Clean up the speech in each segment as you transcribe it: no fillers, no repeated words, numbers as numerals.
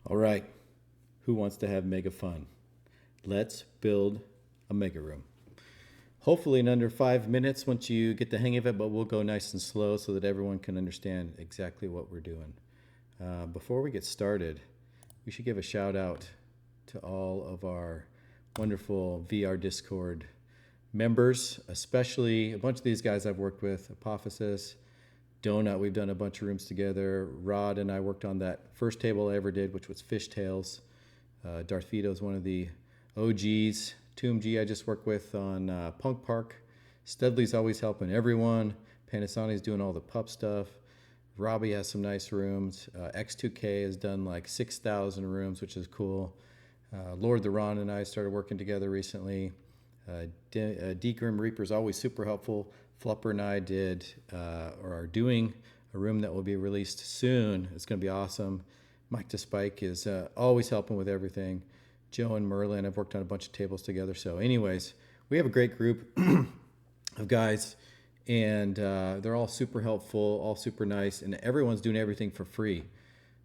All right, who wants to have mega fun? Let's build a mega room. Hopefully in under 5 minutes once you get the hang of it, but we'll go nice and slow so that everyone can understand exactly what we're doing. Before we get started, we should give a shout out to all of our wonderful VR Discord members, especially a bunch of these guys I've worked with, Apophysis, Donut, we've done a bunch of rooms together. Rod and I worked on that first table I ever did, which was Fishtails. Darth Vito is one of the OGs. Tomb G I just worked with on Punk Park. Studley's always helping everyone. Panasonic's doing all the pup stuff. Robbie has some nice rooms. X2K has done like 6,000 rooms, which is cool. Lord the Ron and I started working together recently. Grim Reaper's always super helpful. Flupper and I did, or are doing, a room that will be released soon. It's going to be awesome. Mike DeSpike is always helping with everything. Joe and Merlin have worked on a bunch of tables together. So anyways, we have a great group of guys, and they're all super helpful, all super nice, and everyone's doing everything for free.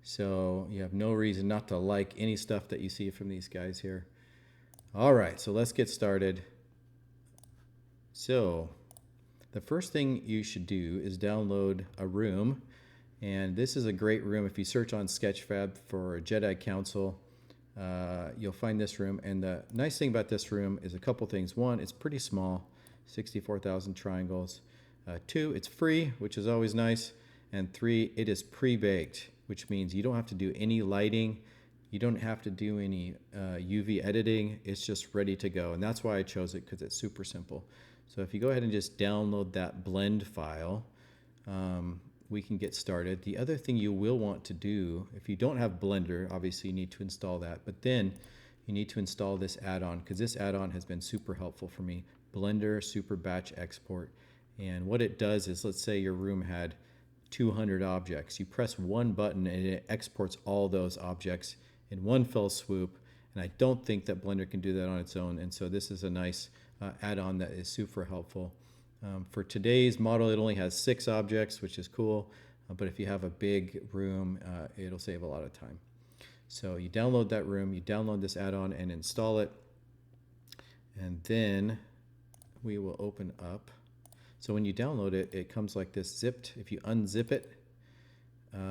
So you have no reason not to like any stuff that you see from these guys here. All right, so let's get started. So the first thing you should do is download a room, and this is a great room. If you search on Sketchfab for Jedi Council, you'll find this room. And the nice thing about this room is a couple things. One, it's pretty small, 64,000 triangles. Two, it's free, which is always nice. And three, it is pre-baked, which means you don't have to do any lighting. You don't have to do any UV editing. It's just ready to go. And that's why I chose it, because it's super simple. So if you go ahead and just download that blend file, we can get started. The other thing you will want to do, if you don't have Blender, obviously you need to install that, but then you need to install this add-on, because this add-on has been super helpful for me, Blender Super Batch Export. And what it does is, let's say your room had 200 objects. You press one button and it exports all those objects in one fell swoop, and I don't think that Blender can do that on its own, and so this is a nice add-on that is super helpful. For today's model, it only has 6 objects, which is cool, but if you have a big room, it'll save a lot of time. So you download that room, you download this add-on and install it, and then we will open up. So when you download it, it comes like this zipped. If you unzip it,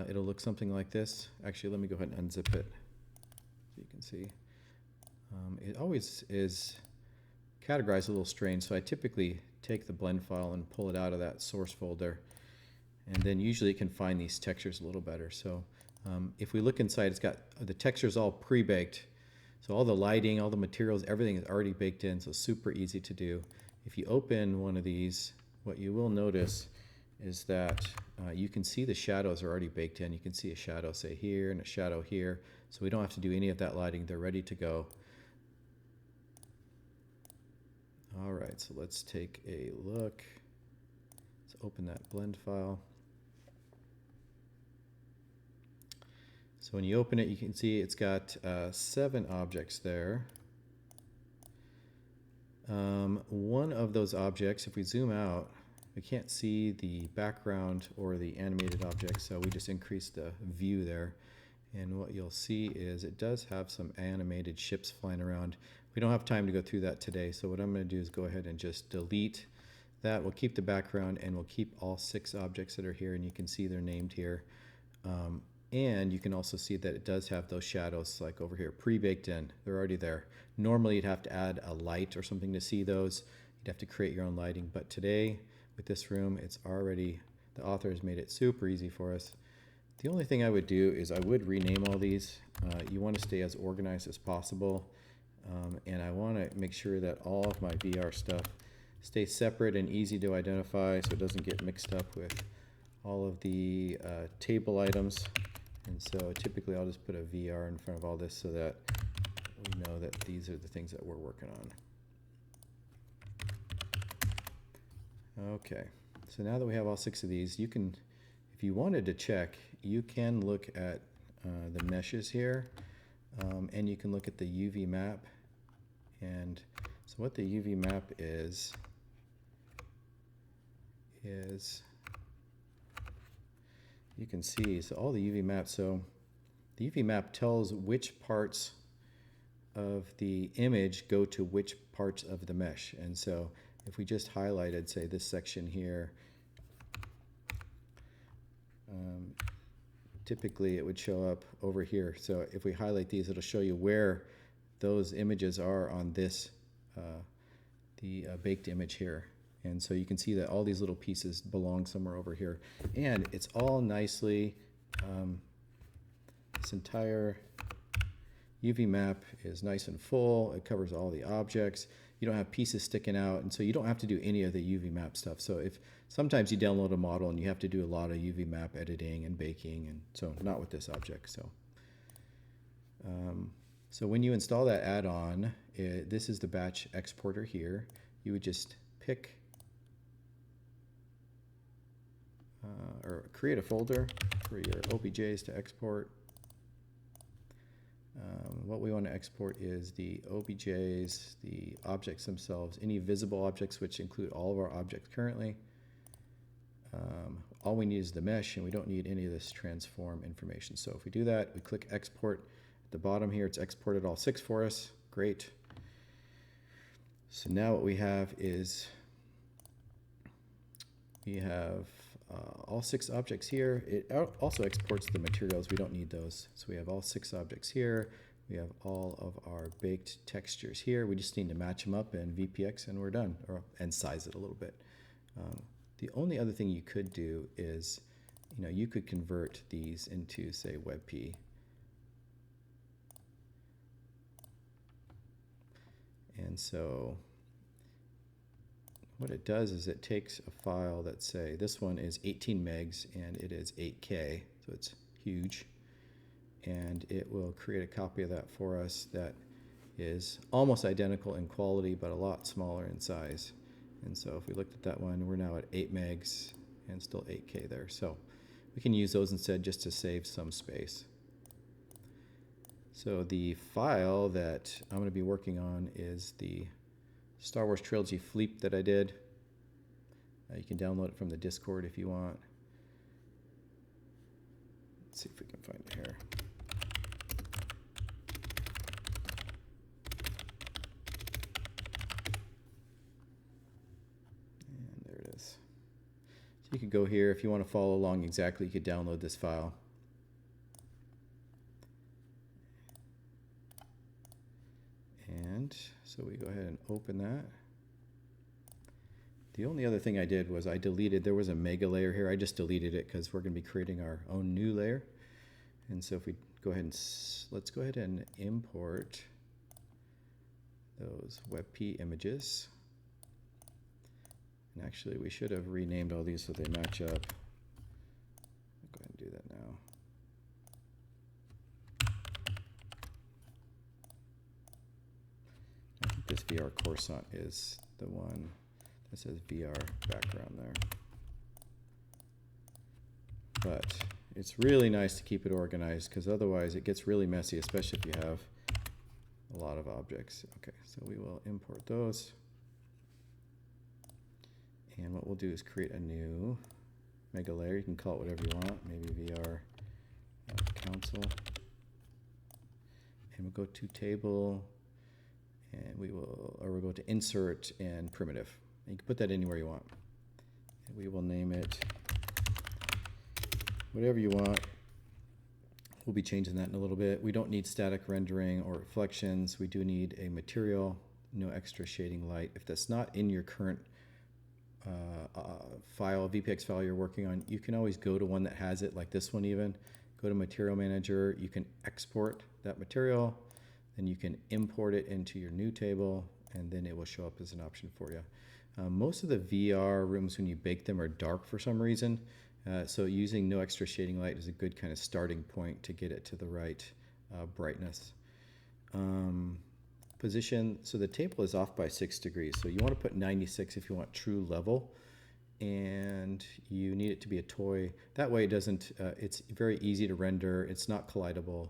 it'll look something like this. Actually, let me go ahead and unzip it so you can see. It always is categorized a little strange, so I typically take the blend file and pull it out of that source folder, and then usually it can find these textures a little better. So if we look inside, it's got the textures all pre-baked, so all the lighting, all the materials, everything is already baked in, so super easy to do. If you open one of these, what you will notice is that you can see the shadows are already baked in. You can see a shadow, say, here, and a shadow here, so we don't have to do any of that lighting. They're ready to go. All right, so let's take a look. Let's open that blend file. So when you open it, you can see it's got 7 objects there. One of those objects, if we zoom out, we can't see the background or the animated object, so we just increase the view there. And what you'll see is it does have some animated ships flying around. We don't have time to go through that today, so what I'm going to do is go ahead and just delete that. We'll keep the background, and we'll keep all 6 objects that are here, and you can see they're named here. And you can also see that it does have those shadows, like over here, pre-baked in. They're already there. Normally you'd have to add a light or something to see those. You'd have to create your own lighting, but today with this room, it's already, the author has made it super easy for us. The only thing I would do is I would rename all these. You want to stay as organized as possible. And I want to make sure that all of my VR stuff stays separate and easy to identify, so it doesn't get mixed up with all of the table items. And so typically I'll just put a VR in front of all this so that we know that these are the things that we're working on. Okay, so now that we have all 6 of these, you can, if you wanted to check, you can look at the meshes here, and you can look at the UV map. And so what the UV map is you can see, so all the UV maps, so the UV map tells which parts of the image go to which parts of the mesh. And so if we just highlighted, say, this section here, typically it would show up over here. So if we highlight these, it'll show you where those images are on this, the baked image here. And so you can see that all these little pieces belong somewhere over here. And it's all nicely, this entire UV map is nice and full. It covers all the objects. You don't have pieces sticking out, and so you don't have to do any of the UV map stuff. So if sometimes you download a model and you have to do a lot of UV map editing and baking, and so not with this object. So when you install that add-on, this is the batch exporter here. You would just pick or create a folder for your OBJs to export. What we want to export is the OBJs, the objects themselves, any visible objects, which include all of our objects currently. All we need is the mesh, and we don't need any of this transform information. So if we do that, we click export. At the bottom here, it's exported all 6 for us. Great. So now what we have is we have all 6 objects here. It also exports the materials. We don't need those. So we have all 6 objects here. We have all of our baked textures here. We just need to match them up in VPX and we're done, and size it a little bit. The only other thing you could do is, you could convert these into, say, WebP. And so what it does is it takes a file that, say, this one is 18 megs and it is 8K, so it's huge. And it will create a copy of that for us that is almost identical in quality, but a lot smaller in size. And so if we looked at that one, we're now at 8 megs and still 8K there. So we can use those instead just to save some space. So the file that I'm going to be working on is the Star Wars Trilogy Fleep that I did. You can download it from the Discord if you want. Let's see if we can find it here. And there it is. So you could go here if you want to follow along exactly. You could download this file. And so we go ahead and open that. The only other thing I did was I deleted, there was a mega layer here. I just deleted it because we're going to be creating our own new layer. And so if we go ahead and, let's go ahead and import those WebP images. And actually we should have renamed all these so they match up. I'll go ahead and do that now. I think this VR Coruscant is the one that says VR background there. But it's really nice to keep it organized because otherwise it gets really messy, especially if you have a lot of objects. Okay, so we will import those. And what we'll do is create a new mega layer. You can call it whatever you want, maybe VR Council. And we'll go to table, and we'll go to insert and primitive. And you can put that anywhere you want. And we will name it whatever you want. We'll be changing that in a little bit. We don't need static rendering or reflections. We do need a material, no extra shading light. If that's not in your current file, VPX file you're working on, you can always go to one that has it, like this one even. Go to Material Manager. You can export that material. Then you can import it into your new table, and then it will show up as an option for you. Most of the VR rooms, when you bake them, are dark for some reason. So using no extra shading light is a good kind of starting point to get it to the right brightness. Position, so the table is off by 6 degrees. So you want to put 96 if you want true level. And you need it to be a toy. That way it doesn't, it's very easy to render. It's not collidable.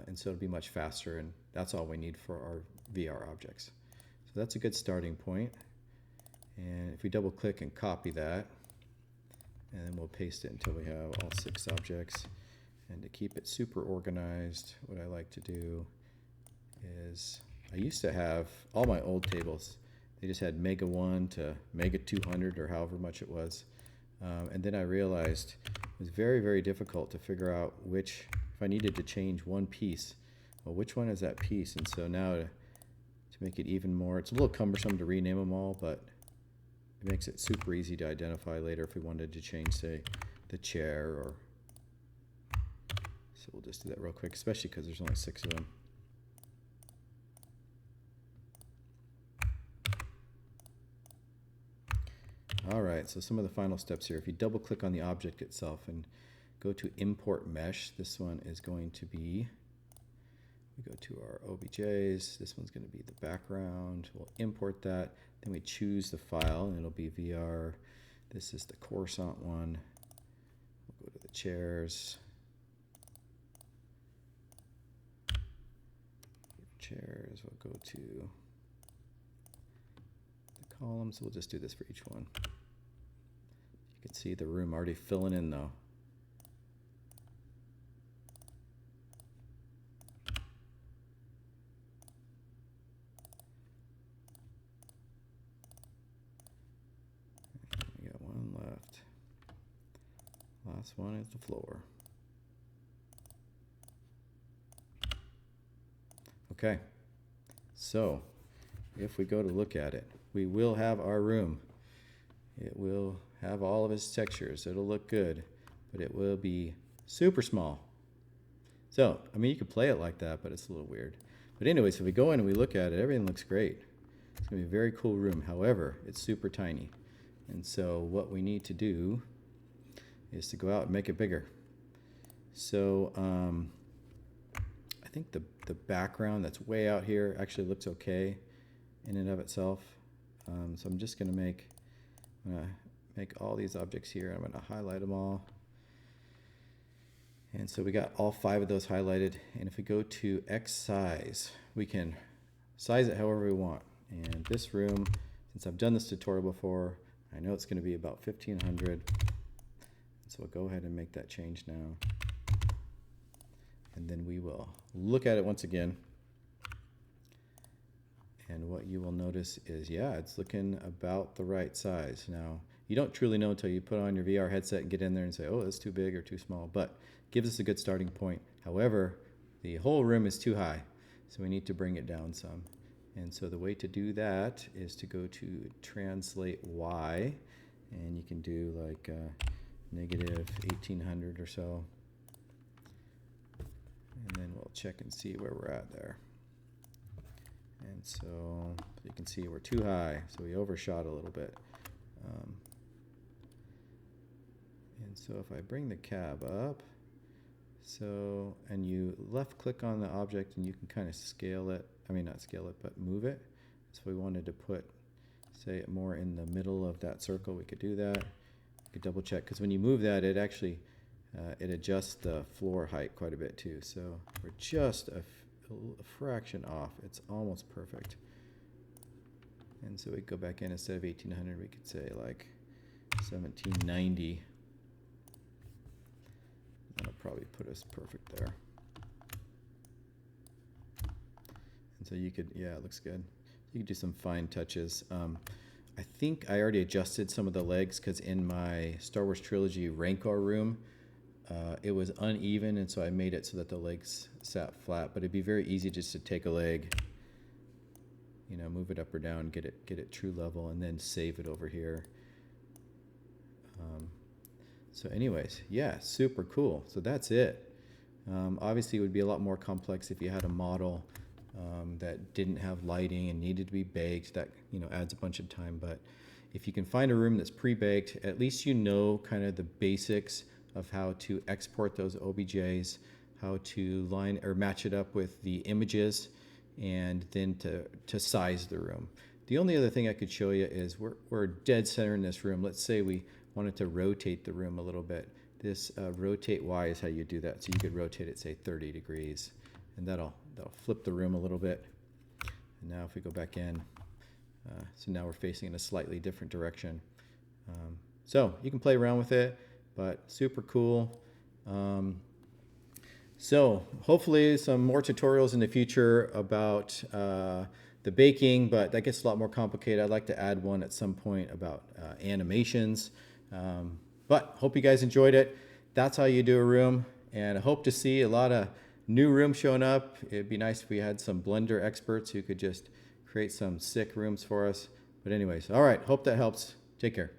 And so it'll be much faster. And that's all we need for our VR objects. So that's a good starting point. And if we double click and copy that, and then we'll paste it until we have all 6 objects. And to keep it super organized, what I like to do is, I used to have all my old tables, they just had Mega 1 to Mega 200 or however much it was. And then I realized it was very, very difficult to figure out which, if I needed to change one piece, well, which one is that piece? And so now to make it even more, it's a little cumbersome to rename them all, but it makes it super easy to identify later if we wanted to change, say, the chair or... So we'll just do that real quick, especially because there's only 6 of them. All right, so some of the final steps here. If you double click on the object itself and go to import mesh, this one is going to be, we go to our OBJs, this one's going to be the background. We'll import that, then we choose the file, and it'll be VR. This is the Coruscant one. We'll go to the chairs. We'll go to the columns. We'll just do this for each one. You can see the room already filling in though. We got one left. Last one is the floor. Okay, so if we go to look at it, we will have our room. It will have all of its textures. It'll look good, but it will be super small. So, I mean, you could play it like that, but it's a little weird. But anyways, if we go in and we look at it, everything looks great. It's going to be a very cool room. However, it's super tiny. And so what we need to do is to go out and make it bigger. So, I think the background that's way out here actually looks okay in and of itself. So I'm just going to make all these objects here. I'm going to highlight them all. And so we got all 5 of those highlighted. And if we go to X size, we can size it however we want. And this room, since I've done this tutorial before, I know it's going to be about 1500. So we'll go ahead and make that change now. And then we will look at it once again. And what you will notice is, yeah, it's looking about the right size. Now, you don't truly know until you put on your VR headset and get in there and say, oh, that's too big or too small, but it gives us a good starting point. However, the whole room is too high, so we need to bring it down some. And so the way to do that is to go to translate Y, and you can do like negative 1800 or so. And then we'll check and see where we're at there. And so you can see we're too high, so we overshot a little bit. And so if I bring the cab up, so, and you left click on the object and you can kind of scale it, I mean not scale it, but move it. So we wanted to put, say, it more in the middle of that circle, we could do that. You could double check, because when you move that, it actually, it adjusts the floor height quite a bit too. So we're just a fraction off. It's almost perfect. And so we go back in, instead of 1800, we could say like 1790. That'll probably put us perfect there. And so you could, yeah, it looks good. You could do some fine touches. I think I already adjusted some of the legs, because in my Star Wars Trilogy Rancor room, it was uneven, and so I made it so that the legs sat flat. But it'd be very easy just to take a leg, you know, move it up or down, get it true level, and then save it over here. So anyways, yeah, super cool. So that's it. Obviously, it would be a lot more complex if you had a model that didn't have lighting and needed to be baked. That, you know, adds a bunch of time. But if you can find a room that's pre-baked, at least you know kind of the basics of how to export those OBJs, how to line or match it up with the images, and then to size the room. The only other thing I could show you is we're dead center in this room. Let's say we wanted to rotate the room a little bit. This rotate Y is how you do that. So you could rotate it, say, 30 degrees, and that'll flip the room a little bit. And now if we go back in, so now we're facing in a slightly different direction. So you can play around with it, but super cool. So hopefully some more tutorials in the future about the baking, but that gets a lot more complicated. I'd like to add one at some point about animations. But hope you guys enjoyed it. That's how you do a room, and I hope to see a lot of new rooms showing up. It'd be nice if we had some Blender experts who could just create some sick rooms for us. But anyways, all right, hope that helps. Take care.